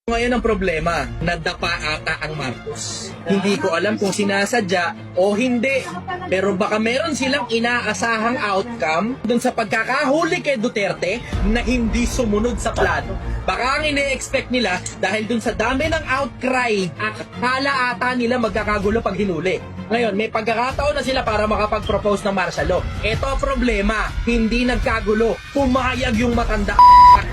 Ngayon ang problema, nadapa ata ang Marcos. Hindi ko alam kung sinasadya o hindi. Pero baka meron silang inaasahang outcome dun sa pagkakahuli kay Duterte na hindi sumunod sa plano. Baka ang ine-expect nila dahil dun sa dami ng outcry, akala ata nila magkakagulo pag hinuli. Ngayon, may pagkakataon na sila para makapag-propose ng martial law. Ito ang problema, hindi nagkagulo. Pumayag yung matanda.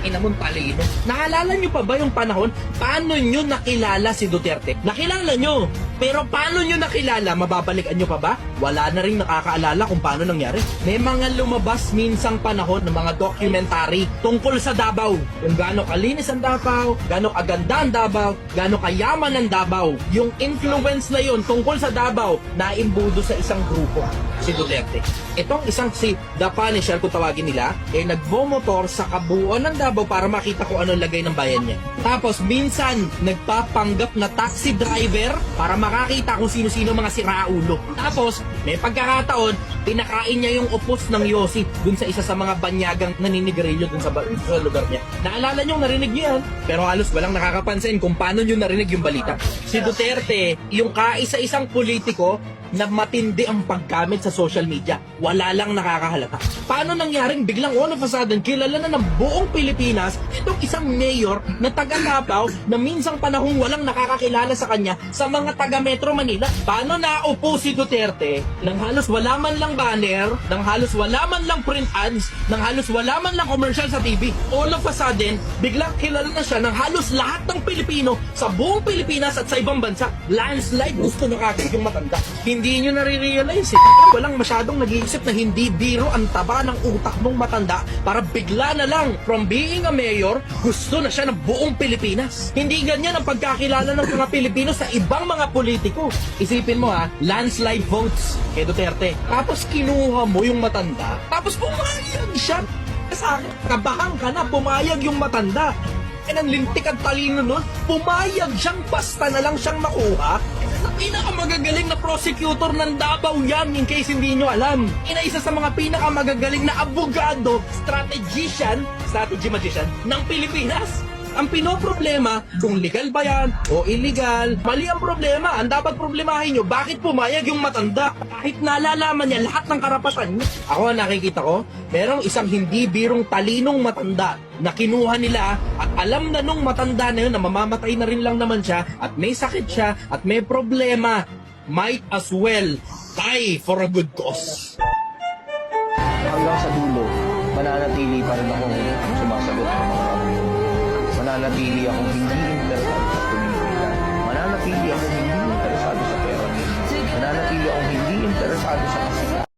Inamon talino. Naalala nyo pa ba yung panahon? Paano nyo nakilala si Duterte? Nakilala nyo. Pero paano nyo nakilala? Mababalikan nyo pa ba? Wala na rin nakakaalala kung paano nangyari. May mga lumabas minsang panahon ng mga documentary tungkol sa Davao. Kung gaano kalinis ang Davao, gaano kaganda ang Davao, gaano kayaman ang Davao. Yung influence na yun tungkol sa Davao, naimbudo sa isang grupo, si Duterte. Itong isang si The Punisher, kung tawagin nila, nagbomotor sa kabuuan ng Davao para makita kung ano lagay ng bayan niya. Tapos minsan, nagpapanggap na taxi driver para makakita kung sino-sino mga siraulo. Tapos, may pagkakataon, pinakain niya yung upos ng Yossi dun sa isa sa mga banyagang naninigarilyo dun sa lugar niya. Naalala niyo, narinig niyo yan? Pero halos walang nakakapansin kung paano niyo narinig yung balita. Si Duterte, yung kaisa-isang politiko na matindi ang paggamit sa social media. Wala lang nakakahalata. Paano nangyaring biglang all of a sudden kilala na ng buong Pilipinas itong isang mayor na taga Davao na minsang panahong walang nakakakilala sa kanya sa mga taga Metro Manila? Paano naupo si Duterte nang halos wala man lang banner, nang halos wala man lang print ads, nang halos wala man lang commercial sa TV? All of a sudden, biglang kilala na siya ng halos lahat ng Pilipino sa buong Pilipinas at sa ibang bansa. Landslide, gusto na kagad yung matanda. Hindi nyo nare-realize eh. Walang masyadong nag-iisip na hindi biro ang taba ng utak mong matanda para bigla na lang from being a mayor, gusto na siya ng buong Pilipinas. Hindi ganyan ang pagkakilala ng mga Pilipino sa ibang mga politiko. Isipin mo ha, landslide votes kay Duterte. Tapos kinuha mo yung matanda. Tapos pumayag siya. Sa kabahan ka na, pumayag yung matanda. Ang lintik at talino nun, pumayag siyang basta na lang siyang makuha. Pinakamagagaling na prosecutor ng Davao yan, in case hindi nyo alam. Isa sa mga pinakamagagaling na abogado, strategy magician ng Pilipinas. Ang pinoproblema, kung legal ba yan o illegal, mali ang problema. Ang dapat problemahin nyo, bakit pumayag yung matanda? Kahit nalalaman niya lahat ng karapatan niya. Ako, nakikita ko, merong isang hindi birong talinong matanda na kinuha nila at alam na nung matanda na yun na mamamatay na rin lang naman siya at may sakit siya at may problema. Might as well die for a good cause. Hanggang sa dulo, mananatili pa rin akong sumasagot sa mga tanong. Mananatili akong hindi interesado sa politika. Mananatili akong hindi interesado sa pera. Mananatili akong hindi interesado sa kasiyahan.